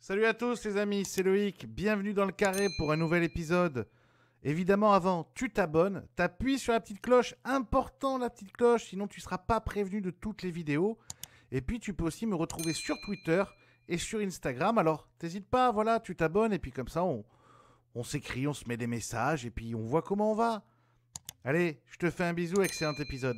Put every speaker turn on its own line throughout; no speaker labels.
Salut à tous les amis, c'est Loïc, bienvenue dans le carré pour un nouvel épisode. Évidemment avant, tu t'abonnes, t'appuies sur la petite cloche, important la petite cloche, sinon tu ne seras pas prévenu de toutes les vidéos. Et puis tu peux aussi me retrouver sur Twitter et sur Instagram, alors t'hésites pas, voilà, tu t'abonnes et puis comme ça on s'écrit, on se met des messages et puis on voit comment on va. Allez, je te fais un bisou, excellent épisode.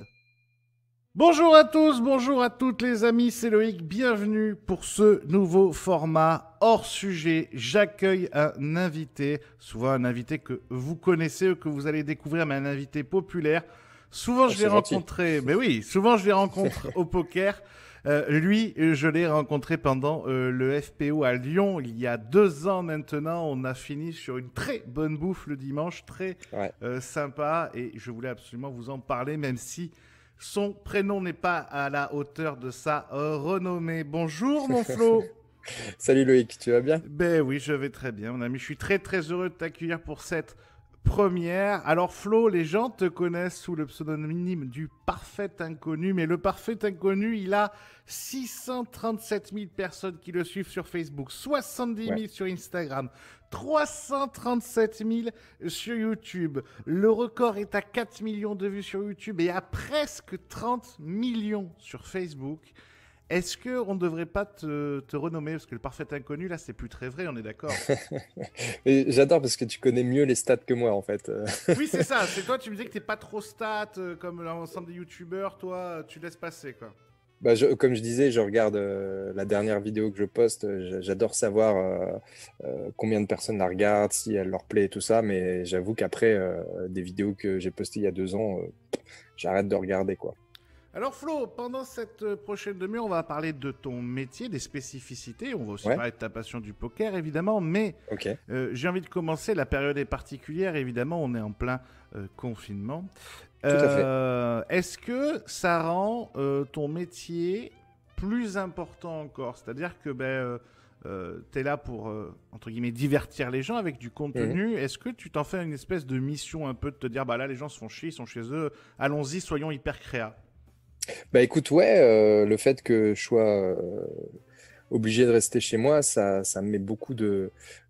Bonjour à tous, bonjour à toutes les amis, c'est Loïc, bienvenue pour ce nouveau format hors sujet. J'accueille un invité, souvent un invité que vous connaissez ou que vous allez découvrir, mais un invité populaire. Souvent je l'ai rencontré, mais oui, souvent je les rencontre au poker. Lui, je l'ai rencontré pendant le FPO à Lyon il y a 2 ans maintenant. On a fini sur une très bonne bouffe le dimanche, très sympa et je voulais absolument vous en parler même si son prénom n'est pas à la hauteur de sa renommée. Bonjour mon Flo.
Salut Loïc, tu vas bien?
Ben oui, je vais très bien mon ami. Je suis très très heureux de t'accueillir pour cette première. Alors Flo, les gens te connaissent sous le pseudonyme du Parfait Inconnu, mais le Parfait Inconnu, il a 637 000 personnes qui le suivent sur Facebook, 70 000 sur Instagram, 337 000 sur YouTube. Le record est à 4 millions de vues sur YouTube et à presque 30 millions sur Facebook. Est-ce qu'on ne devrait pas te renommer? Parce que le Parfait Inconnu, là, c'est plus très vrai, on est d'accord?
Et j'adore parce que tu connais mieux les stats que moi en fait.
Oui, c'est ça. C'est toi, tu me disais que t'es pas trop stat, comme l'ensemble des youtubeurs. Toi, tu laisses passer, quoi.
Comme je disais, je regarde la dernière vidéo que je poste. J'adore savoir combien de personnes la regardent, si elle leur plaît et tout ça. Mais j'avoue qu'après des vidéos que j'ai postées il y a 2 ans, j'arrête de regarder quoi.
Alors Flo, pendant cette prochaine demi-heure, on va parler de ton métier, des spécificités. On va aussi
Ouais,
parler de ta passion du poker, évidemment. Mais
ok,
j'ai envie de commencer. La période est particulière, évidemment. On est en plein confinement.
tout à fait.
Est-ce que ça rend ton métier plus important encore? C'est-à-dire que tu es là pour, entre guillemets, divertir les gens avec du
Mhm.
contenu. Est-ce que tu t'en fais une espèce de mission un peu de te dire, bah là, les gens se font chier, ils sont chez eux. Allons-y, soyons hyper créa.
Bah écoute, ouais, le fait que je sois obligé de rester chez moi, ça me met beaucoup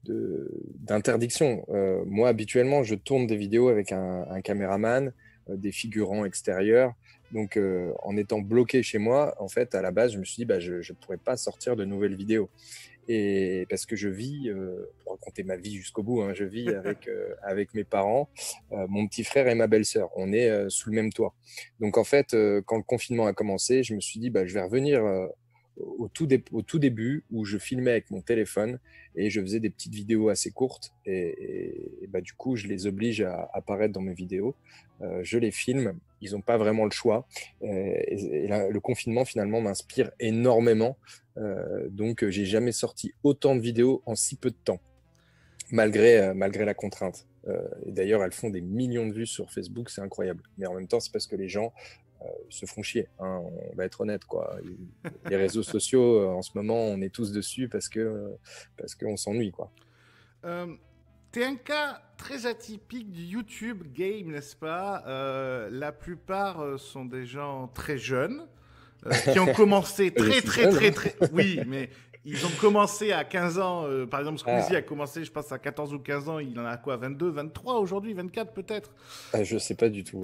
d'interdictions. Moi, habituellement, je tourne des vidéos avec un caméraman, des figurants extérieurs. Donc, en étant bloqué chez moi, en fait, à la base, je me suis dit, bah, je ne pourrais pas sortir de nouvelles vidéos. Et parce que je vis, pour raconter ma vie jusqu'au bout, hein, je vis avec mes parents, mon petit frère et ma belle-sœur. On est sous le même toit. Donc en fait, quand le confinement a commencé, je me suis dit, bah, je vais revenir au tout début où je filmais avec mon téléphone et je faisais des petites vidéos assez courtes. Et bah, du coup, je les oblige à apparaître dans mes vidéos. Je les filme. Ils n'ont pas vraiment le choix. Le confinement, finalement, m'inspire énormément donc, j'ai jamais sorti autant de vidéos en si peu de temps, malgré la contrainte. Et d'ailleurs, elles font des millions de vues sur Facebook, c'est incroyable. Mais en même temps, c'est parce que les gens se font chier, hein, on va être honnête, quoi. Les réseaux sociaux, en ce moment, on est tous dessus parce qu'on s'ennuie, quoi.
Euh, T'es un cas très atypique du YouTube game, n'est-ce pas? La plupart sont des gens très jeunes qui ont commencé
Je
très
suis
très
jeune,
très
hein.
très... Oui, mais ils ont commencé à 15 ans. Par exemple, Squeezie
Ah,
a commencé, je pense, à 14 ou 15 ans. Il en a quoi? 22, 23 aujourd'hui, 24 peut-être.
je sais pas du tout.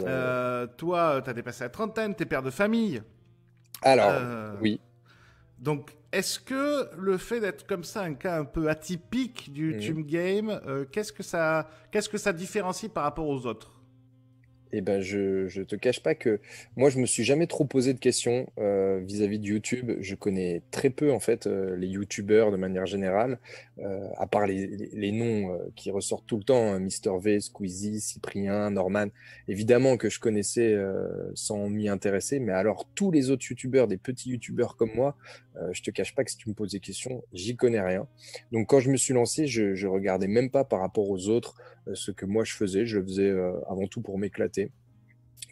Toi, t'as dépassé la trentaine, t'es père de famille.
Alors,
Euh,
oui.
donc, est-ce que le fait d'être comme ça, un cas un peu atypique du
Mhm.
YouTube Game, qu'est-ce que ça différencie par rapport aux autres?
Eh ben, je te cache pas que moi, je me suis jamais trop posé de questions vis-à-vis de YouTube. Je connais très peu, en fait, les YouTubeurs de manière générale, à part les noms qui ressortent tout le temps, hein, Mister V, Squeezie, Cyprien, Norman. Évidemment que je connaissais sans m'y intéresser, mais alors tous les autres YouTubeurs, des petits YouTubeurs comme moi, je te cache pas que si tu me poses des questions, j'y connais rien. Donc, quand je me suis lancé, je regardais même pas par rapport aux autres ce que moi je faisais. Je le faisais avant tout pour m'éclater.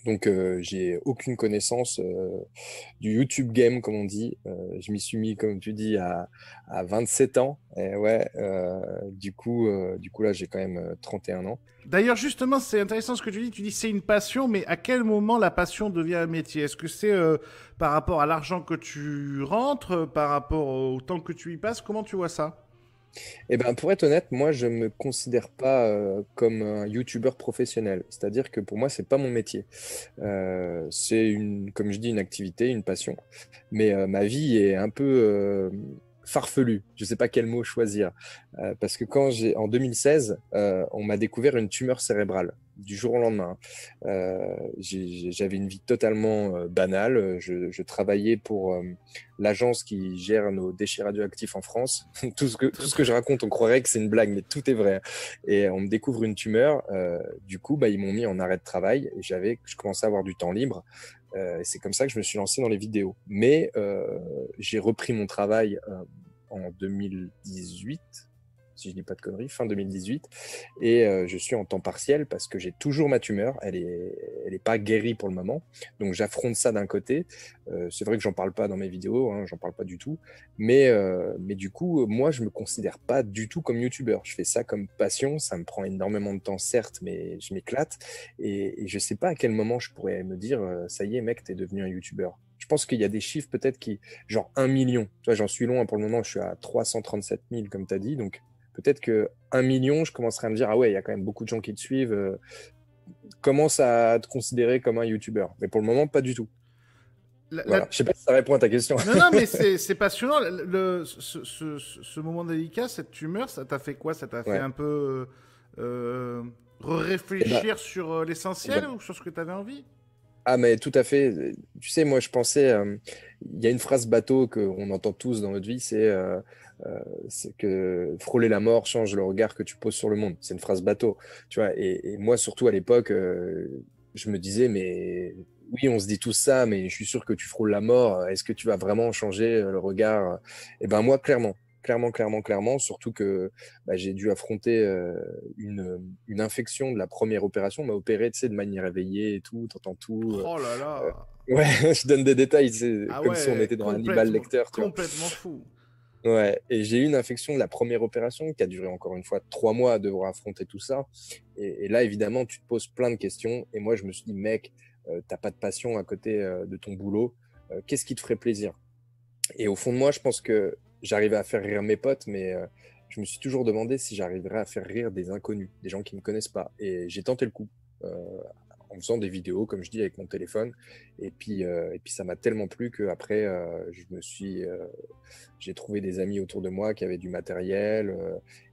Donc, j'ai aucune connaissance du YouTube game, comme on dit. Je m'y suis mis, comme tu dis, à 27 ans. Et ouais, du coup là, j'ai quand même 31 ans.
D'ailleurs, justement, c'est intéressant ce que tu dis. Tu dis c'est une passion, mais à quel moment la passion devient un métier? Est-ce que c'est par rapport à l'argent que tu rentres, par rapport au temps que tu y passes? Comment tu vois ça?
Eh ben, pour être honnête, moi, je me considère pas comme un YouTuber professionnel. C'est-à-dire que pour moi, c'est pas mon métier. C'est une, comme je dis, une activité, une passion. Mais ma vie est un peu farfelue. Je sais pas quel mot choisir. Parce que en 2016, on m'a découvert une tumeur cérébrale du jour au lendemain. J'avais une vie totalement banale. Je travaillais pour l'agence qui gère nos déchets radioactifs en France. Tout ce que je raconte, on croirait que c'est une blague, mais tout est vrai. Et on me découvre une tumeur. Du coup, bah, ils m'ont mis en arrêt de travail et je commençais à avoir du temps libre. C'est comme ça que je me suis lancé dans les vidéos. Mais j'ai repris mon travail en 2018, si je dis pas de conneries, fin 2018, et je suis en temps partiel parce que j'ai toujours ma tumeur, elle est pas guérie pour le moment, donc j'affronte ça d'un côté. C'est vrai que j'en parle pas dans mes vidéos, hein, j'en parle pas du tout, mais du coup, moi je me considère pas du tout comme youtubeur. Je fais ça comme passion, ça me prend énormément de temps certes, mais je m'éclate, et je sais pas à quel moment je pourrais me dire ça y est mec, t'es devenu un youtubeur. Je pense qu'il y a des chiffres peut-être qui, genre 1 million, tu vois, j'en suis loin pour le moment, je suis à 337 000 comme tu as dit, donc peut-être que 1 million, je commencerai à me dire, ah ouais, il y a quand même beaucoup de gens qui te suivent, commence à te considérer comme un YouTuber. Mais pour le moment, pas du tout.
La-
Voilà.
la-
Je sais pas si ça répond à ta question.
Non, non, mais c'est passionnant. Ce moment délicat, cette tumeur, ça t'a fait quoi? Ça t'a fait
Ouais.
un peu
Eh ben,
réfléchir sur
eh
l'essentiel
ben,
ou sur ce que tu avais envie?
ah, mais tout à fait. Tu sais, moi, je pensais, il y a une phrase bateau qu'on entend tous dans notre vie, c'est que frôler la mort change le regard que tu poses sur le monde. C'est une phrase bateau, tu vois. Et moi, surtout à l'époque, je me disais, mais oui, on se dit tout ça, mais je suis sûr que tu frôles la mort. Est-ce que tu vas vraiment changer le regard? Eh ben moi, clairement. Clairement, surtout que bah, j'ai dû affronter une infection de la première opération. On m'a opéré, tu sais, de manière éveillée et tout, t'entends tout.
Oh là
Euh,
là.
ouais, je donne des détails, c'est
Ah
comme si on
ouais,
était dans Hannibal
complètement,
Lecter, tu vois.
complètement fou.
Ouais, et j'ai eu une infection de la première opération qui a duré encore une fois 3 mois à devoir affronter tout ça. Et là, évidemment, tu te poses plein de questions. Et moi, je me suis dit, mec, t'as pas de passion à côté de ton boulot. Qu'est-ce qui te ferait plaisir? Et au fond de moi, je pense que j'arrivais à faire rire mes potes, mais je me suis toujours demandé si j'arriverais à faire rire des inconnus, des gens qui me connaissent pas. Et j'ai tenté le coup. En faisant des vidéos, comme je dis, avec mon téléphone. Et puis ça m'a tellement plu qu'après, j'ai trouvé des amis autour de moi qui avaient du matériel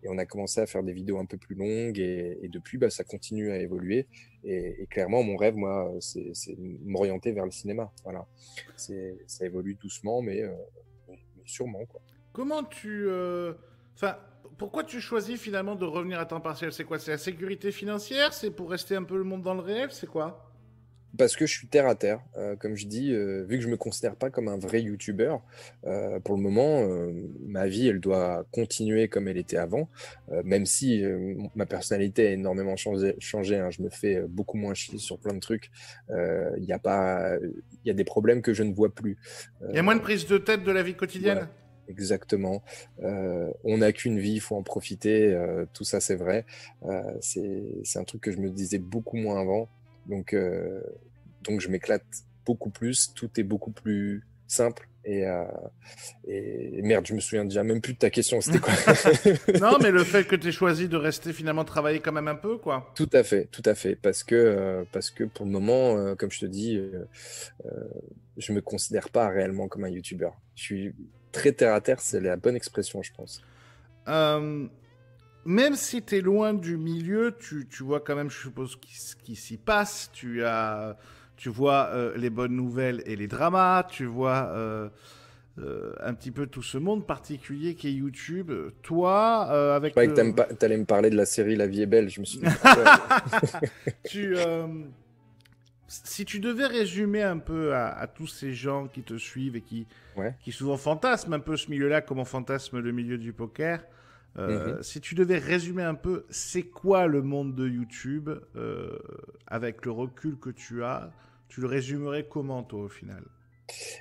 et on a commencé à faire des vidéos un peu plus longues. Et depuis, bah, ça continue à évoluer. Et clairement, mon rêve, moi, c'est m'orienter vers le cinéma. Voilà. Ça évolue doucement, mais sûrement, quoi.
Comment tu... Enfin, pourquoi tu choisis finalement de revenir à temps partiel? C'est quoi? C'est la sécurité financière? C'est pour rester un peu le monde dans le réel? C'est quoi?
Parce que je suis terre à terre, comme je dis, vu que je me considère pas comme un vrai YouTuber, pour le moment, ma vie, elle doit continuer comme elle était avant, même si ma personnalité a énormément changé, hein, je me fais beaucoup moins chier sur plein de trucs. Il y a pas, il y a des problèmes que je ne vois plus.
Il y a
Euh,
moins de prise de tête de la vie
ouais,
quotidienne?
exactement. On n'a qu'une vie, il faut en profiter. Tout ça, c'est vrai. C'est un truc que je me disais beaucoup moins avant. Donc, euh, donc je m'éclate beaucoup plus. Tout est beaucoup plus simple. Et merde, je me souviens déjà même plus de ta question. C'était quoi?
Non, mais le fait que tu aies choisi de rester finalement travailler quand même un peu, quoi.
Tout à fait. Parce que pour le moment, comme je te dis, euh, je me considère pas réellement comme un YouTuber. Je suis très terre à terre, c'est la bonne expression, je pense.
Euh, Même si tu es loin du milieu, tu vois quand même, je suppose, ce qui s'y passe. Tu vois les bonnes nouvelles et les dramas. Tu vois un petit peu tout ce monde particulier qui est YouTube. Toi,
Je
avec
croyais que
le...
t'allais me parler de la série La vie est belle. Je me suis dit pourquoi.
tu, si tu devais résumer un peu à tous ces gens qui te suivent et
Ouais.
qui souvent fantasment un peu ce milieu-là comme on fantasme le milieu du poker,
Mhm.
si tu devais résumer un peu, c'est quoi le monde de YouTube avec le recul que tu le résumerais comment toi au final?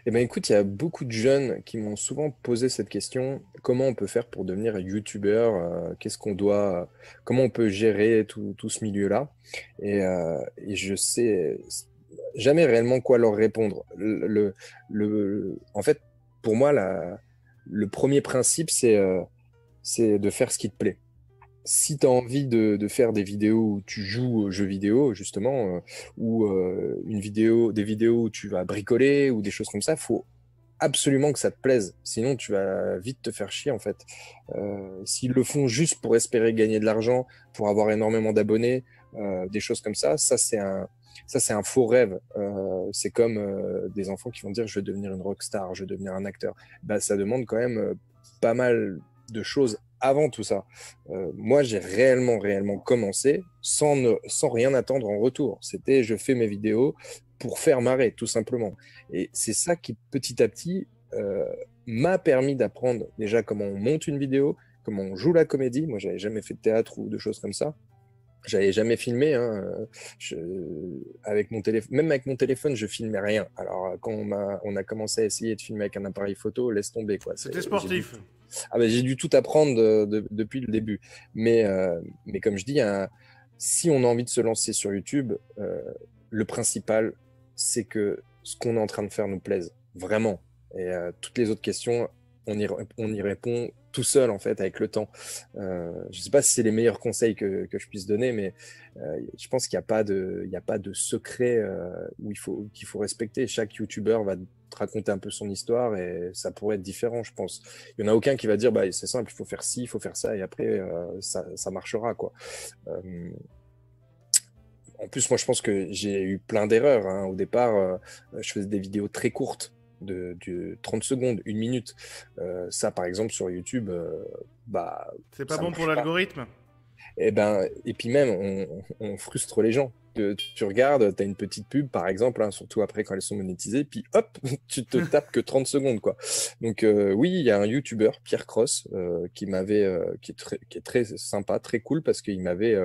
Eh ben écoute, il y a beaucoup de jeunes qui m'ont souvent posé cette question, comment on peut faire pour devenir youtubeur, qu'est-ce qu'on doit, comment on peut gérer tout ce milieu-là? Et je sais jamais réellement quoi leur répondre. En fait, pour moi, le premier principe, c'est de faire ce qui te plaît. Si tu as envie de faire des vidéos où tu joues aux jeux vidéo, justement, ou des vidéos où tu vas bricoler ou des choses comme ça, faut absolument que ça te plaise. Sinon, tu vas vite te faire chier, en fait. S'ils le font juste pour espérer gagner de l'argent, pour avoir énormément d'abonnés, des choses comme ça, c'est un faux rêve. C'est comme des enfants qui vont dire je vais devenir une rockstar, je vais devenir un acteur. Bah, ça demande quand même pas mal de choses avant tout ça. Moi, j'ai réellement commencé sans rien attendre en retour. C'était je fais mes vidéos pour faire marrer, tout simplement. Et c'est ça qui, petit à petit, m'a permis d'apprendre déjà comment on monte une vidéo, comment on joue la comédie. Moi, j'avais jamais fait de théâtre ou de choses comme ça. J'avais jamais filmé, hein. Avec mon téléphone, même avec mon téléphone, je filmais rien. Alors, quand on a commencé à essayer de filmer avec un appareil photo, laisse tomber, quoi.
C'était sportif.
J'ai dû tout apprendre depuis le début. Mais comme je dis, hein, si on a envie de se lancer sur YouTube, le principal, c'est que ce qu'on est en train de faire nous plaise, vraiment. Et toutes les autres questions, on y répond tout seul, en fait, avec le temps. Je ne sais pas si c'est les meilleurs conseils que je puisse donner, mais je pense qu'il n'y a pas de secret qu'il faut respecter. Chaque YouTuber va te raconter un peu son histoire et ça pourrait être différent, je pense. Il n'y en a aucun qui va dire, bah, c'est simple, il faut faire ci, il faut faire ça, et après, ça marchera, quoi. En plus, moi, je pense que j'ai eu plein d'erreurs, hein. Au départ, je faisais des vidéos très courtes, de 30 secondes, 1 minute. Ça, par exemple, sur YouTube, bah,
c'est pas bon pour l'algorithme.
Et puis même, on frustre les gens. Tu regardes, tu as une petite pub, par exemple, hein, surtout après quand elles sont monétisées, puis hop, tu te tapes que 30 secondes, quoi. Donc oui, il y a un YouTuber, Pierre Cross, qui est très sympa, très cool, parce qu'il m'avait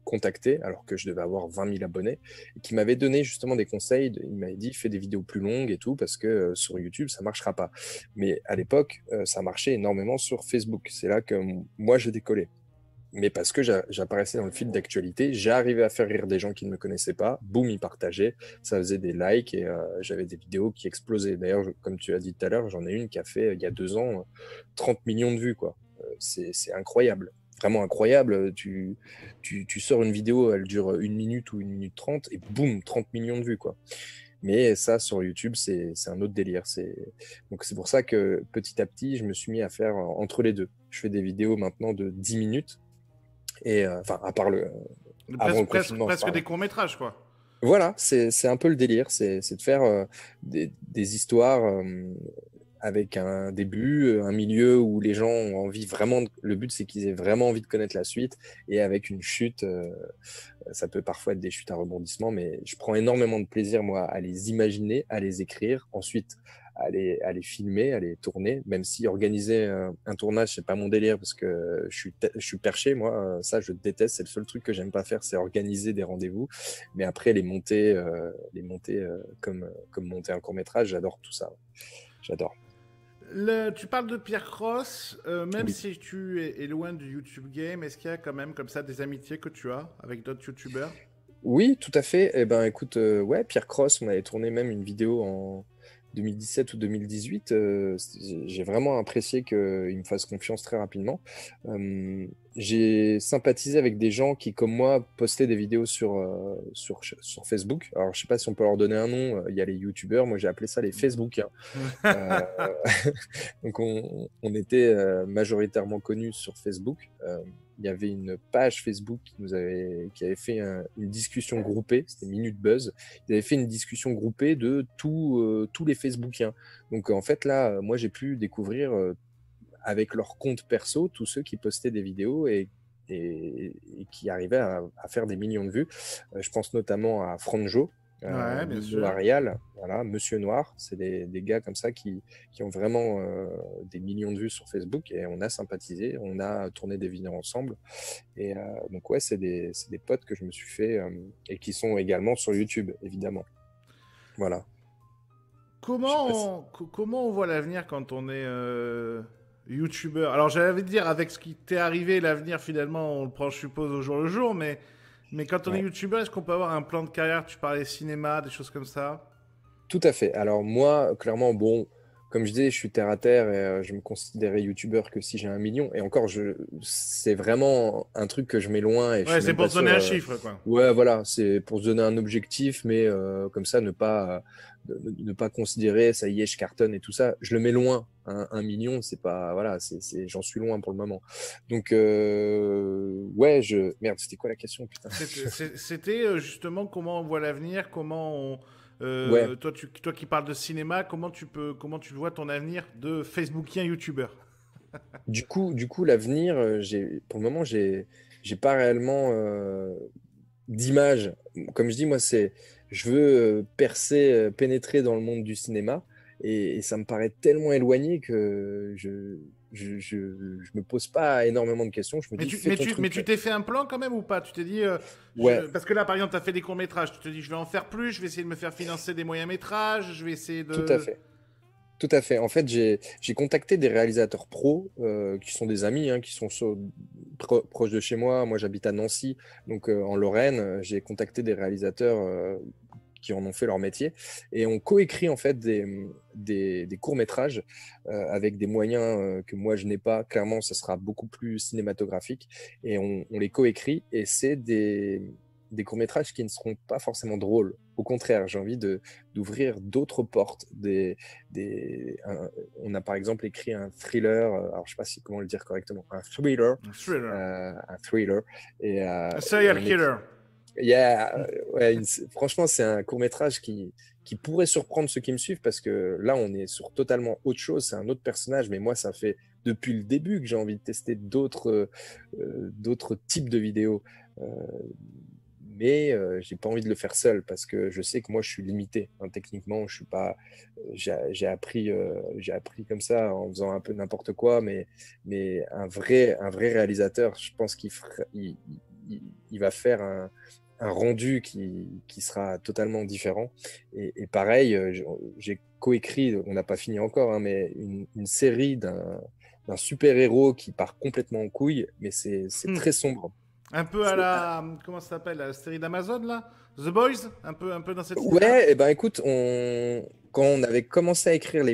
contacté, alors que je devais avoir 20 000 abonnés, et qui m'avait donné justement des conseils. Il m'avait dit, fais des vidéos plus longues et tout, parce que sur YouTube, ça marchera pas. Mais à l'époque, ça marchait énormément sur Facebook. C'est là que moi, j'ai décollé. Mais parce que j'apparaissais dans le fil d'actualité, j'arrivais à faire rire des gens qui ne me connaissaient pas. Boum, ils partageaient. Ça faisait des likes et j'avais des vidéos qui explosaient. D'ailleurs, comme tu as dit tout à l'heure, j'en ai une qui a fait, il y a 2 ans, 30 millions de vues, quoi. C'est incroyable. Vraiment incroyable. Tu sors une vidéo, elle dure 1 minute ou 1 minute 30 et boum, 30 millions de vues, quoi. Mais ça, sur YouTube, c'est un autre délire. Donc, c'est pour ça que petit à petit, je me suis mis à faire entre les deux. Je fais des vidéos maintenant de 10 minutes. Et enfin, à part avant le confinement,
presque des courts-métrages, quoi.
Voilà, c'est un peu le délire, c'est de faire des histoires avec un début, un milieu où les gens ont envie vraiment. Le but, c'est qu'ils aient vraiment envie de connaître la suite, et avec une chute, ça peut parfois être des chutes à rebondissement, mais je prends énormément de plaisir, moi, à les imaginer, à les écrire, ensuite à les filmer, à les tourner, même si organiser un tournage, c'est pas mon délire, parce que je suis perché, moi, ça, je déteste, c'est le seul truc que j'aime pas faire, c'est organiser des rendez-vous, mais après, les monter comme monter un court-métrage, j'adore tout ça, j'adore.
Tu parles de Pierre Cross, même
Oui.
si tu es loin du YouTube game, est-ce qu'il y a quand même comme ça des amitiés que tu as avec d'autres YouTubeurs?
Oui, tout à fait. Eh ben, écoute, ouais, Pierre Cross, on avait tourné même une vidéo en 2017 ou 2018. J'ai vraiment apprécié qu'il me fasse confiance très rapidement. J'ai sympathisé avec des gens qui, comme moi, postaient des vidéos sur Facebook. Alors, je sais pas si on peut leur donner un nom. Il y a les YouTubeurs, moi j'ai appelé ça les Facebookiens. Euh, donc, on était majoritairement connus sur Facebook. Il y avait une page Facebook qui avait fait une discussion groupée, c'était Minute Buzz. Ils avaient fait une discussion groupée de tous les Facebookiens. Donc en fait là, moi j'ai pu découvrir avec leur compte perso tous ceux qui postaient des vidéos et qui arrivaient à faire des millions de vues. Je pense notamment à Franjo,
Ouais, bien
Lino
sûr.
Arial, voilà, Monsieur Noir, c'est des gars comme ça qui ont vraiment des millions de vues sur Facebook, et on a sympathisé, on a tourné des vidéos ensemble. Et donc ouais, c'est des potes que je me suis fait et qui sont également sur YouTube, évidemment. Voilà. Je sais pas si-
Comment on voit l'avenir quand on est YouTubeur? Alors j'allais dire, avec ce qui t'est arrivé, l'avenir finalement, on le prend, je suppose, au jour le jour, mais quand on est
Ouais.
YouTubeur, est-ce qu'on peut avoir un plan de carrière? Tu parlais cinéma, des choses comme ça?
Tout à fait. Alors moi, clairement, bon, comme je disais, je suis terre à terre et je me considérais youtubeur que si j'ai 1 million. Et encore, c'est vraiment un truc que je mets loin et je
Ouais,
suis
c'est
même
pour
pas
se donner
sûr.
un chiffre, quoi.
Ouais, voilà, c'est pour se donner un objectif, mais comme ça, ne pas considérer, ça y est, je cartonne et tout ça. Je le mets loin. 1 million, c'est pas, voilà, j'en suis loin pour le moment. Donc, ouais, merde, c'était quoi la question, putain?
C'était justement comment on voit l'avenir, comment on...
Ouais.
toi qui parles de cinéma, comment tu vois ton avenir de Facebookien YouTuber?
Du coup, l'avenir, pour le moment, j'ai pas réellement d'image. Comme je dis, moi, je veux percer, pénétrer dans le monde du cinéma, et ça me paraît tellement éloigné que je me pose pas énormément de questions. Je me dis, fais ton
Mais
truc.
tu t'es fait un plan quand même ou pas? Tu t'es dit,
Ouais,
parce que là, par exemple, tu as fait des courts-métrages. Tu te dis, je vais en faire plus, je vais essayer de me faire financer des moyens-métrages, je vais essayer
tout à
de...
fait. Tout à fait. En fait, j'ai contacté des réalisateurs pros qui sont des amis, hein, qui sont proches de chez moi. Moi, j'habite à Nancy, donc en Lorraine. J'ai contacté des réalisateurs qui en ont fait leur métier, et on coécrit en fait des courts-métrages avec des moyens que moi je n'ai pas. Clairement, ça sera beaucoup plus cinématographique, et on les coécrit, et c'est des courts-métrages qui ne seront pas forcément drôles. Au contraire, j'ai envie d'ouvrir d'autres portes. On a par exemple écrit un thriller, alors je sais pas comment le dire correctement,
Un thriller.
un thriller, et,
Un
et
serial
on écrit.
killer.
Yeah, ouais, franchement, c'est un court-métrage qui pourrait surprendre ceux qui me suivent, parce que là, on est sur totalement autre chose. C'est un autre personnage, mais moi, ça fait depuis le début que j'ai envie de tester d'autres types de vidéos. Euh, mais j'ai pas envie de le faire seul, parce que je sais que moi, je suis limité, hein, techniquement. Je suis pas, j'ai appris comme ça en faisant un peu n'importe quoi, mais un vrai réalisateur, je pense il va faire un rendu qui sera totalement différent. Et pareil, j'ai coécrit, on n'a pas fini encore, hein, mais une série d'un super-héros qui part complètement en couille, mais c'est
Hmm.
très sombre.
Un peu à
C'est-
la... Comment ça s'appelle? La série d'Amazon, là? The Boys? Un peu dans cette idée-là?
Ouais, et ben écoute, quand on avait commencé à écrire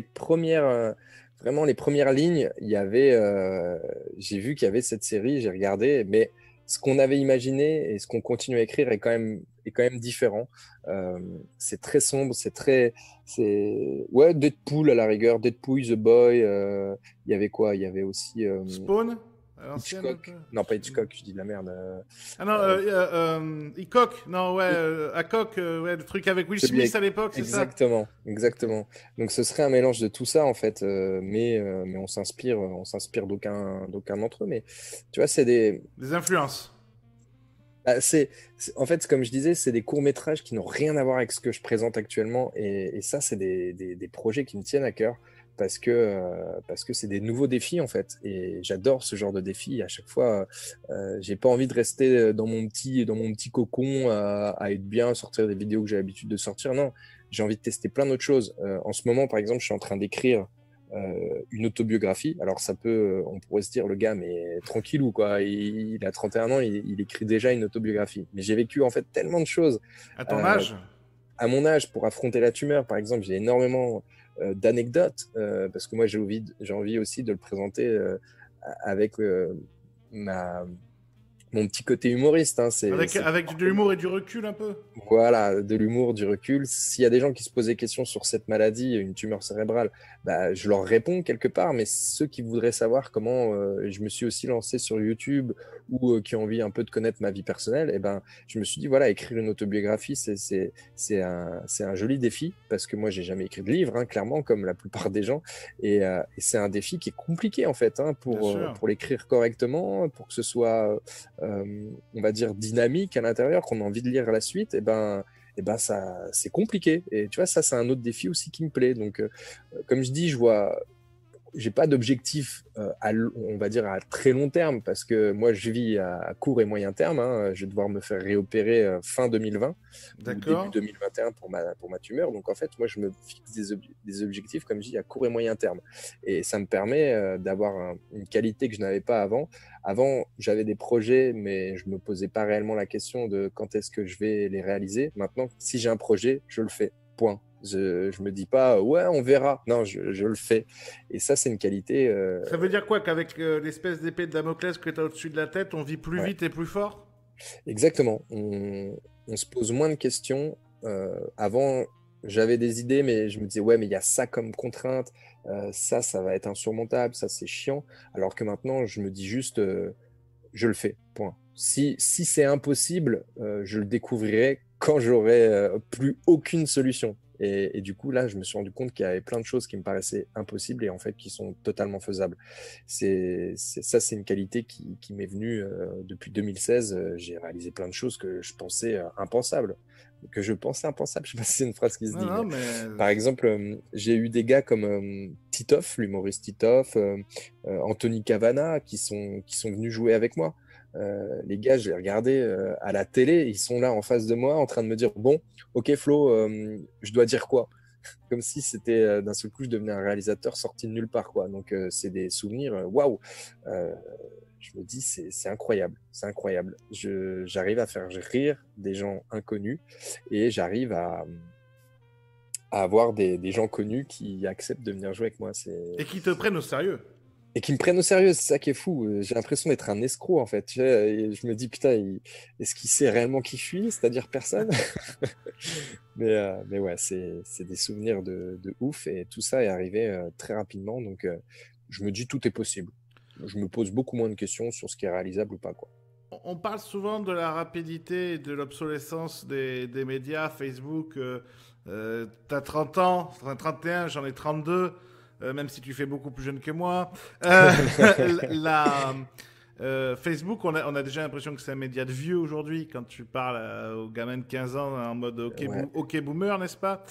vraiment les premières lignes, j'ai vu qu'il y avait cette série, j'ai regardé, mais ce qu'on avait imaginé et ce qu'on continue à écrire est quand même différent. Euh, c'est très sombre, ouais, Deadpool à la rigueur, Deadpool, The Boy. Il y avait quoi? Il y avait aussi
Spawn? À l'ancienne, un peu?
Hitchcock. Non, pas Hitchcock, je dis de la merde.
Ah non,
Euh,
Hickok, non, ouais, Hancock, ouais, le truc avec Will
Celui
Smith
avec...
à l'époque, c'est ça?
Exactement,
Ok.
exactement. Donc ce serait un mélange de tout ça en fait, mais on s'inspire d'aucun d'entre eux. Mais tu vois,
Des influences.
bah, en fait, comme je disais, c'est des courts-métrages qui n'ont rien à voir avec ce que je présente actuellement, et ça, c'est des projets qui me tiennent à cœur, parce que c'est des nouveaux défis en fait, et j'adore ce genre de défis. À chaque fois, j'ai pas envie de rester dans mon petit cocon à être bien, sortir des vidéos que j'ai l'habitude de sortir. Non, j'ai envie de tester plein d'autres choses. En ce moment, par exemple, je suis en train d'écrire une autobiographie. Alors on pourrait se dire, le gars, mais tranquillou, quoi. Il a 31 ans, il écrit déjà une autobiographie. Mais j'ai vécu en fait tellement de choses
À ton
euh,
âge?
à mon âge pour affronter la tumeur. Par exemple, j'ai énormément d'anecdotes, parce que moi j'ai envie aussi de le présenter avec mon petit côté humoriste, hein. C'est pas
Avec de
forcément.
l'humour et du recul un peu?
Voilà, de l'humour, du recul. S'il y a des gens qui se posent des questions sur cette maladie, une tumeur cérébrale, bah, je leur réponds quelque part. Mais ceux qui voudraient savoir comment je me suis aussi lancé sur YouTube, ou qui ont envie un peu de connaître ma vie personnelle, eh ben, je me suis dit, voilà, écrire une autobiographie, c'est un joli défi, parce que moi, j'ai jamais écrit de livre, hein, clairement, comme la plupart des gens. Et c'est un défi qui est compliqué, en fait, hein,
Bien sûr.
pour l'écrire correctement, pour que ce soit, on va dire, dynamique à l'intérieur, qu'on a envie de lire la suite. Et ben ça, c'est compliqué. Et tu vois, ça, c'est un autre défi aussi qui me plaît. Donc, comme je dis, j'ai pas d'objectif on va dire à très long terme, parce que moi je vis à court et moyen terme, hein. Je vais devoir me faire réopérer fin 2020 ou début
D'accord.
2021 pour ma tumeur. Donc en fait, moi je me fixe des objectifs, comme je dis, à court et moyen terme, et ça me permet d'avoir une qualité que je n'avais pas avant. Avant, j'avais des projets, mais je me posais pas réellement la question de quand est-ce que je vais les réaliser. Maintenant, si j'ai un projet, je le fais, point. Je me dis pas, ouais, on verra. Non, je le fais. Et ça, c'est une qualité.
Ça veut dire quoi? Qu'avec l'espèce d'épée de Damoclès que tu as au-dessus de la tête, on vit plus
Ouais,
vite et plus fort?
exactement. On se pose moins de questions. Avant, j'avais des idées, mais je me disais, ouais, mais il y a ça comme contrainte. Ça va être insurmontable. Ça, c'est chiant. Alors que maintenant, je me dis juste, je le fais. Point. Si c'est impossible, je le découvrirai quand j'aurai plus aucune solution. Et du coup, là, je me suis rendu compte qu'il y avait plein de choses qui me paraissaient impossibles et en fait qui sont totalement faisables. Ça, c'est une qualité qui m'est venue depuis 2016. J'ai réalisé plein de choses que je pensais impensables. Que je pensais impensable, je sais pas si c'est une phrase qui se
Non,
dit,
non,
mais
mais
par exemple, j'ai eu des gars comme Titoff, l'humoriste Titoff, Anthony Cavana, qui sont venus jouer avec moi. Les gars, je les regardais à la télé, ils sont là en face de moi en train de me dire, bon, ok Flo, je dois dire quoi? Comme si c'était d'un seul coup je devenais un réalisateur sorti de nulle part, quoi. Donc c'est des souvenirs, waouh. Euh, je me dis c'est incroyable, c'est incroyable. J'arrive à faire rire des gens inconnus et j'arrive à avoir des gens connus qui acceptent de venir jouer avec moi.
et qui te prennent au sérieux.
Et qui me prennent au sérieux, c'est ça qui est fou. J'ai l'impression d'être un escroc en fait. Tu sais, et je me dis putain, est-ce qu'il sait réellement qui je suis? C'est-à-dire personne. Mais ouais, c'est des souvenirs de ouf et tout ça est arrivé très rapidement. Donc je me dis tout est possible. Je me pose beaucoup moins de questions sur ce qui est réalisable ou pas, quoi.
On parle souvent de la rapidité et de l'obsolescence des médias, Facebook. T'as 30 ans, t'en as 31, j'en ai 32, même si tu fais beaucoup plus jeune que moi. Euh, la, Facebook, on a déjà l'impression que c'est un média de vieux aujourd'hui quand tu parles aux gamins de 15 ans en mode
Ouais,
OK boomer, n'est-ce pas?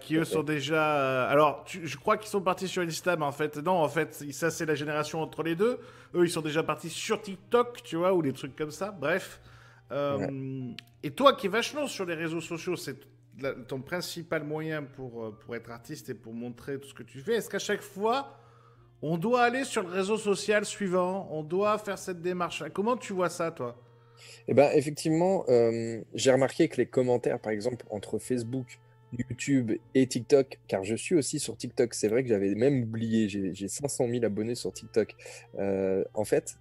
Qui
tout
eux
à
sont
fait.
déjà. Alors, je crois qu'ils sont partis sur Insta, mais en fait, non, en fait, ça c'est la génération entre les deux. Eux, ils sont déjà partis sur TikTok, tu vois, ou des trucs comme ça. Bref.
Ouais.
Et toi qui es vachement sur les réseaux sociaux, c'est ton principal moyen pour être artiste et pour montrer tout ce que tu fais. Est-ce qu'à chaque fois, on doit aller sur le réseau social suivant, on doit faire cette démarche? Comment tu vois ça, toi?
Et ben effectivement, j'ai remarqué que les commentaires, par exemple, entre Facebook, YouTube et TikTok, car je suis aussi sur TikTok, c'est vrai que j'avais même oublié, j'ai 500 000 abonnés sur TikTok. En fait,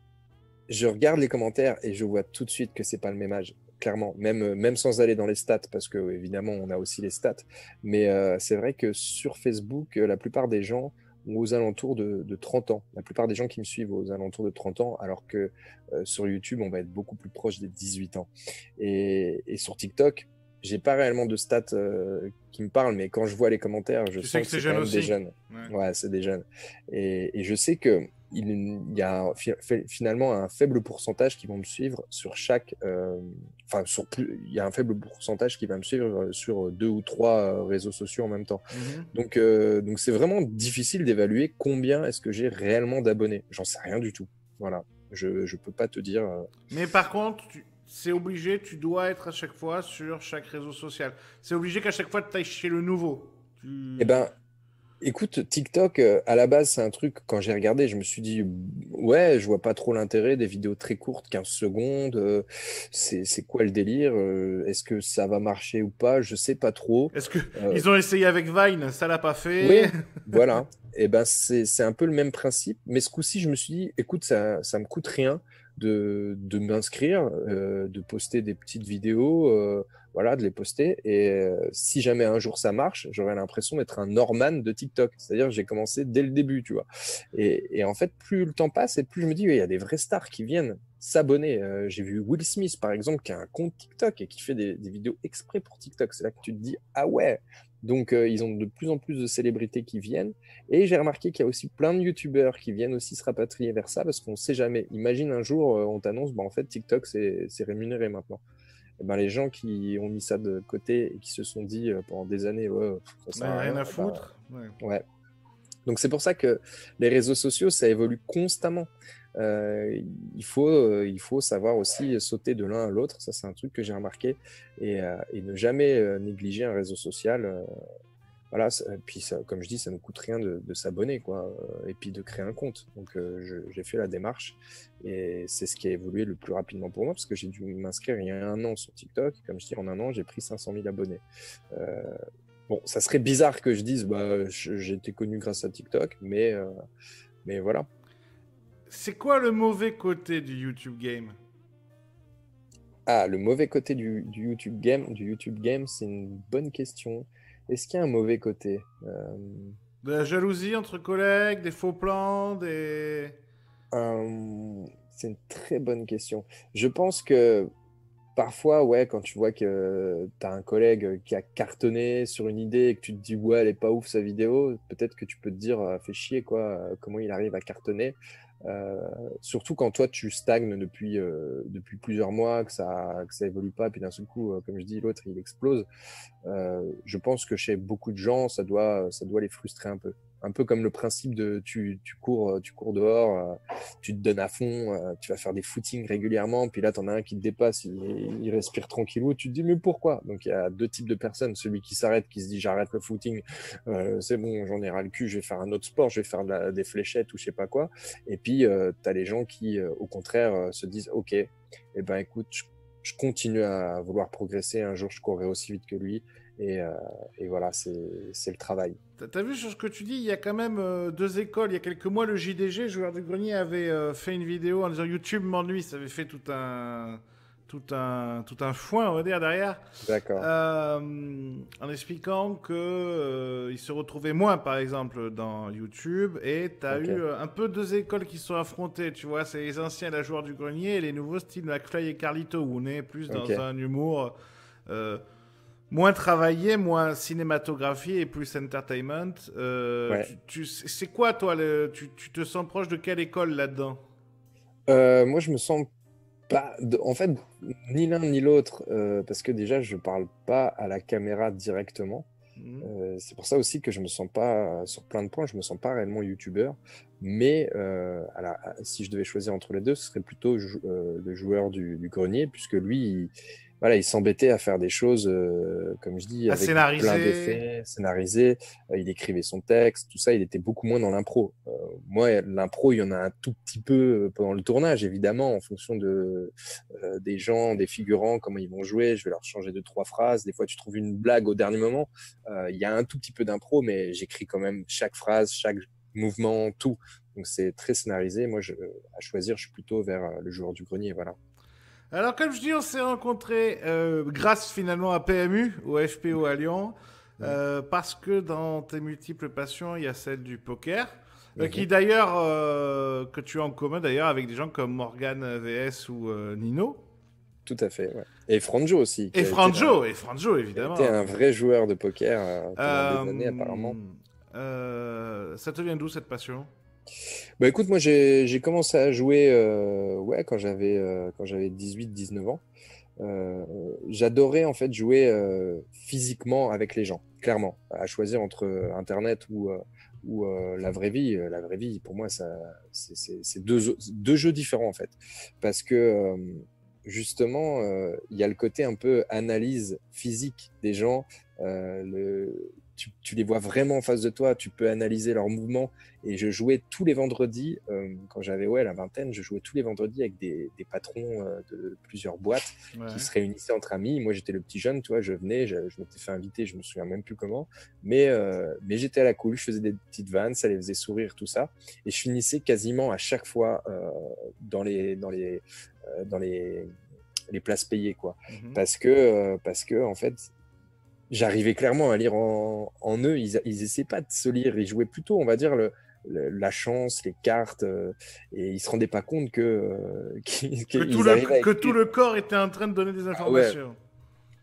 je regarde les commentaires et je vois tout de suite que c'est pas le même âge. Clairement, même sans aller dans les stats, parce que évidemment on a aussi les stats, mais c'est vrai que sur Facebook, la plupart des gens ont aux alentours de 30 ans. La plupart des gens qui me suivent aux alentours de 30 ans, alors que sur YouTube, on va être beaucoup plus proche des 18 ans. Et sur TikTok, j'ai pas réellement de stats qui me parlent, mais quand je vois les commentaires, je
Tu sais
sens
que
que
c'est
c'est quand
jeune
même des
aussi.
jeunes.
Ouais.
Ouais, c'est des jeunes. Et je sais que il y a finalement un faible pourcentage qui vont me suivre sur chaque, enfin il y a un faible pourcentage qui va me suivre sur deux ou trois réseaux sociaux en même temps.
Mhm.
Donc c'est vraiment difficile d'évaluer combien est-ce que j'ai réellement d'abonnés. J'en sais rien du tout. Voilà, je peux pas te dire.
Mais par contre, c'est obligé, tu dois être à chaque fois sur chaque réseau social. C'est obligé qu'à chaque fois, tu ailles chez le nouveau.
Eh ben, écoute, TikTok, à la base, c'est un truc, quand j'ai regardé, je me suis dit, ouais, je vois pas trop l'intérêt des vidéos très courtes, 15 secondes, c'est quoi le délire? Est-ce que ça va marcher ou pas? Je sais pas trop.
Est-ce que
Euh,
ils ont essayé avec Vine, ça l'a pas fait?
oui, voilà. Et ben, c'est un peu le même principe, mais ce coup-ci, je me suis dit, écoute, ça me coûte rien de m'inscrire, de poster des petites vidéos, voilà, de les poster. Et si jamais un jour ça marche, j'aurais l'impression d'être un Norman de TikTok. C'est-à-dire que j'ai commencé dès le début, tu vois. Et en fait, plus le temps passe et plus je me dis, ouais, il y a des vrais stars qui viennent s'abonner. J'ai vu Will Smith, par exemple, qui a un compte TikTok et qui fait des vidéos exprès pour TikTok. C'est là que tu te dis, ah ouais. Donc, ils ont de plus en plus de célébrités qui viennent. Et j'ai remarqué qu'il y a aussi plein de youtubeurs qui viennent aussi se rapatrier vers ça parce qu'on ne sait jamais. Imagine un jour, on t'annonce, bah, en fait, TikTok, c'est rémunéré maintenant. Et ben, les gens qui ont mis ça de côté et qui se sont dit pendant des années, ouais, ça sert
Ouais,
à
rien
rien,
à
bah,
foutre. Ouais.
ouais. Donc c'est pour ça que les réseaux sociaux, ça évolue constamment. Euh, il faut savoir aussi sauter de l'un à l'autre. Ça, c'est un truc que j'ai remarqué. Et ne jamais négliger un réseau social. Voilà, puis ça, comme je dis, ça ne coûte rien de s'abonner, quoi, et puis de créer un compte. Donc j'ai fait la démarche et c'est ce qui a évolué le plus rapidement pour moi parce que j'ai dû m'inscrire il y a un an sur TikTok. Comme je dis, en un an, j'ai pris 500 000 abonnés. Euh, Bon, ça serait bizarre que je dise, bah, j'ai été connu grâce à TikTok, mais voilà.
C'est quoi le mauvais côté du YouTube Game?
Ah, le mauvais côté du YouTube Game, c'est une bonne question. Est-ce qu'il y a un mauvais côté?
De la jalousie entre collègues, des faux plans, des...
C'est une très bonne question. Je pense que parfois, ouais, quand tu vois que tu as un collègue qui a cartonné sur une idée et que tu te dis, ouais, elle est pas ouf sa vidéo, peut-être que tu peux te dire, fais chier, quoi, comment il arrive à cartonner. Euh, Surtout quand toi, tu stagnes depuis plusieurs mois, que ça évolue pas, puis d'un seul coup, comme je dis, l'autre, il explose. Je pense que chez beaucoup de gens, ça doit les frustrer un peu. Un peu comme le principe de tu cours dehors, tu te donnes à fond, tu vas faire des footings régulièrement, puis là, tu en as un qui te dépasse, il respire tranquillou, tu te dis, mais pourquoi? Donc, il y a deux types de personnes. Celui qui s'arrête, qui se dit, j'arrête le footing, c'est bon, j'en ai ras le cul, je vais faire un autre sport, je vais faire des fléchettes ou je sais pas quoi. Et puis, tu as les gens qui, au contraire, se disent, OK, eh ben, écoute, je continue à vouloir progresser. Un jour, je courrai aussi vite que lui. Et voilà, c'est le travail.
T'as vu sur ce que tu dis, il y a quand même deux écoles. Il y a quelques mois, le JDG, joueur du grenier, avait fait une vidéo en disant YouTube m'ennuie. Ça avait fait tout un foin, on va dire, derrière.
D'accord.
En expliquant que il se retrouvait moins, par exemple, dans YouTube. Et tu as
Ok.
eu un peu deux écoles qui se sont affrontées. Tu vois, c'est les anciens la joueur du grenier et les nouveaux style McFly et Carlito, où on est plus
Ok.
dans un humour euh, moins travaillé, moins cinématographie et plus entertainment.
Ouais.
C'est quoi, toi, tu te sens proche de quelle école là-dedans?
Moi, je me sens pas. En fait, ni l'un ni l'autre, parce que déjà, je parle pas à la caméra directement.
Mhm.
C'est pour ça aussi que je me sens pas, sur plein de points, je me sens pas réellement youtubeur. Mais si je devais choisir entre les deux, ce serait plutôt le joueur du grenier, puisque lui, voilà, il s'embêtait à faire des choses, comme je dis,
À
avec plein
scénariser.
d'effets, scénarisés. Il écrivait son texte, tout ça. Il était beaucoup moins dans l'impro. Moi, l'impro, il y en a un tout petit peu pendant le tournage, évidemment, en fonction des gens, des figurants, comment ils vont jouer. Je vais leur changer deux, trois phrases. Des fois, tu trouves une blague au dernier moment. Il y a un tout petit peu d'impro, mais j'écris quand même chaque phrase, chaque mouvement, tout. Donc c'est très scénarisé. Moi, à choisir, je suis plutôt vers le joueur du grenier, voilà.
Alors, comme je dis, on s'est rencontrés grâce finalement à PMU, au FPO à Lyon,
Mhm.
parce que dans tes multiples passions, il y a celle du poker, qui
Mhm.
d'ailleurs, que tu as en commun d'ailleurs avec des gens comme Morgan VS ou Nino.
Tout à fait, ouais. Et Franjo aussi,
Et Franjo
qui a été
évidemment.
un vrai joueur de poker pendant des années
Euh,
apparemment.
Ça te vient d'où cette passion?
Bah écoute, moi j'ai commencé à jouer ouais, quand j'avais 18, 19 ans. J'adorais en fait jouer physiquement avec les gens, clairement. À choisir entre Internet ou la vraie vie. La vraie vie, pour moi, c'est deux jeux différents en fait. Parce que justement, il y a le côté un peu analyse physique des gens. Tu les vois vraiment en face de toi, tu peux analyser leurs mouvements. Et je jouais tous les vendredis, quand j'avais ouais, la vingtaine, je jouais tous les vendredis avec des patrons de plusieurs boîtes qui
Ouais.
se réunissaient entre amis. Moi, j'étais le petit jeune, tu vois, je venais, je m'étais fait inviter, je me souviens même plus comment. Mais j'étais à la cool, je faisais des petites vannes, ça les faisait sourire, tout ça. Et je finissais quasiment à chaque fois dans les places payées, quoi.
Mhm.
Parce que en fait, j'arrivais clairement à lire en eux. Ils essaient pas de se lire. Ils jouaient plutôt, on va dire, la chance, les cartes, et ils se rendaient pas compte qu'ils arrivaient à
Que tout
écrire.
le corps était en train de donner des
Ah ouais,
informations.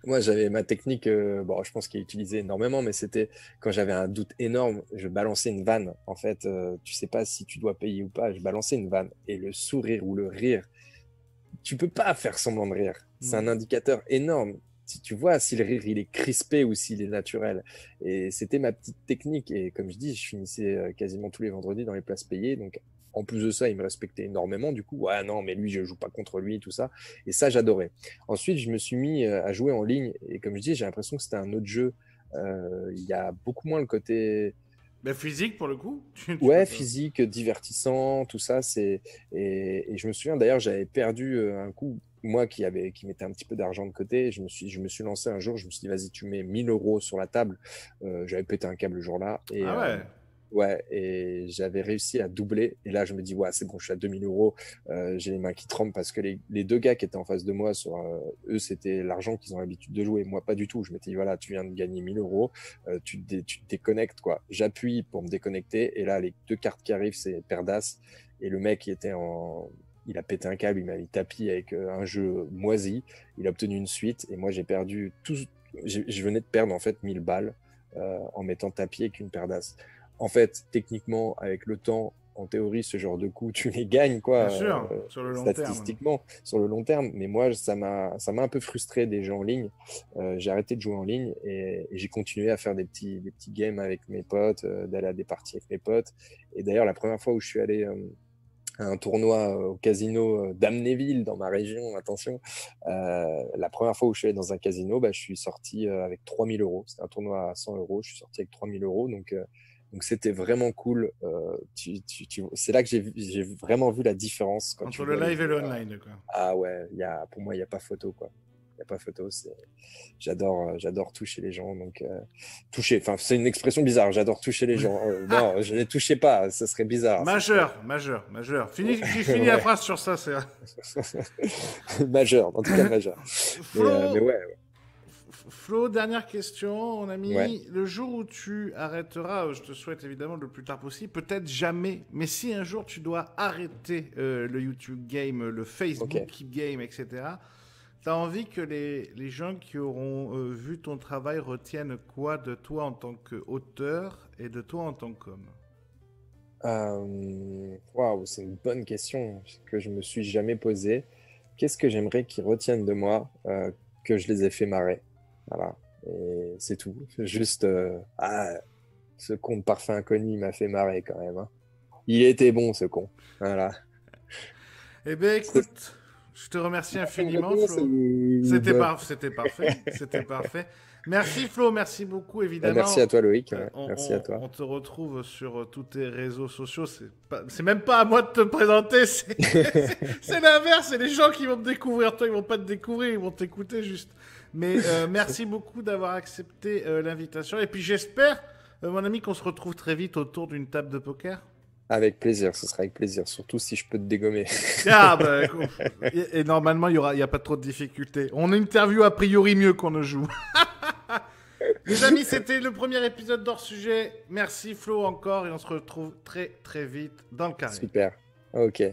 moi j'avais ma technique, bon, je pense qu'il est utilisé énormément, mais c'était quand j'avais un doute énorme, je balançais une vanne. En fait, tu sais pas si tu dois payer ou pas, je balançais une vanne. Et le sourire ou le rire, tu peux pas faire semblant de rire. C'est un
Mhm.
indicateur énorme. Si tu vois si le rire il est crispé ou s'il est naturel. Et c'était ma petite technique. Et comme je dis, je finissais quasiment tous les vendredis dans les places payées. Donc en plus de ça, il me respectait énormément. Du coup, ouais, non, mais lui, je joue pas contre lui, tout ça. Et ça, j'adorais. Ensuite, je me suis mis à jouer en ligne. Et comme je dis, j'ai l'impression que c'était un autre jeu. Il y a beaucoup moins
Ben, physique pour le coup.
Ouais, physique, divertissant, tout ça. Et je me souviens d'ailleurs, j'avais perdu un coup, moi qui mettais un petit peu d'argent de côté. Je me suis lancé un jour, je me suis dit, vas-y, tu mets 1 000 € sur la table. J'avais pété un câble le jour-là.
Ah ouais.
Ouais, et j'avais réussi à doubler. Et là, je me dis, ouais, c'est bon, je suis à 2 000 €. J'ai les mains qui tremblent parce que les deux gars qui étaient en face de moi, eux, c'était l'argent qu'ils ont l'habitude de jouer. Moi, pas du tout. Je m'étais dit, voilà, tu viens de gagner 1 000 €, tu te déconnectes, quoi. J'appuie pour me déconnecter. Et là, les deux cartes qui arrivent, c'est paire d'as. Et le mec, il a pété un câble, il m'a mis tapis avec un jeu moisi. Il a obtenu une suite. Et moi, j'ai perdu tout. Je venais de perdre, en fait, 1000 balles en mettant tapis avec une paire d'as. En fait, techniquement, avec le temps, en théorie, ce genre de coups, tu les gagnes, quoi,
Bien sûr, sur le long
statistiquement, sur le long terme. Mais moi, ça m'a un peu frustré des jeux en ligne. J'ai arrêté de jouer en ligne et j'ai continué à faire des petits games avec mes potes, d'aller à des parties avec mes potes. Et d'ailleurs, la première fois où je suis allé à un tournoi au casino d'Amnéville, dans ma région, attention, la première fois où je suis allé dans un casino, bah, je suis sorti avec 3 000 €. C'était un tournoi à 100 €, je suis sorti avec 3 000 €. Donc c'était vraiment cool. C'est là que j'ai vraiment vu la différence quand
entre le live et le online, quoi.
Ah ouais, pour moi, il n'y a pas photo, quoi. Il n'y a pas photo. J'adore toucher les gens. Donc, toucher, enfin, c'est une expression bizarre. J'adore toucher les gens. Non, je ne les touchais pas. Ce serait bizarre.
Majeur. Finis la phrase sur ça, c'est
majeur, en tout cas majeur. Mais ouais.
Flo, dernière question, mon ami.
Ouais.
Le jour où tu arrêteras, je te souhaite évidemment le plus tard possible, peut-être jamais, mais si un jour tu dois arrêter le YouTube Game, le Facebook Game, etc., tu as envie que les gens qui auront vu ton travail retiennent quoi de toi en tant qu'auteur et de toi en tant qu'homme?
Waouh, c'est une bonne question que je me suis jamais posée. Qu'est-ce que j'aimerais qu'ils retiennent de moi? Que je les ai fait marrer. Voilà, et c'est tout. Juste, ce con de parfum inconnu, il m'a fait marrer quand même, hein. Il était bon, ce con. Voilà.
Eh bien, écoute, je te remercie infiniment, Flo. C'était parfait. Merci, Flo, merci beaucoup, évidemment.
Merci à toi, Loïc. Merci à toi.
On te retrouve sur tous tes réseaux sociaux. C'est même pas à moi de te présenter, c'est l'inverse. C'est les gens qui vont te découvrir. Toi, ils vont pas te découvrir, ils vont t'écouter juste. Mais merci beaucoup d'avoir accepté l'invitation. Et puis j'espère, mon ami, qu'on se retrouve très vite autour d'une table de poker.
Avec plaisir, ce sera avec plaisir. Surtout si je peux te dégommer.
Ah, bah, et normalement, il n'y a pas trop de difficultés. On interview a priori mieux qu'on ne joue. Les amis, c'était le premier épisode d'Hors Sujet. Merci Flo encore et on se retrouve très très vite dans le carré.
Super. Ok.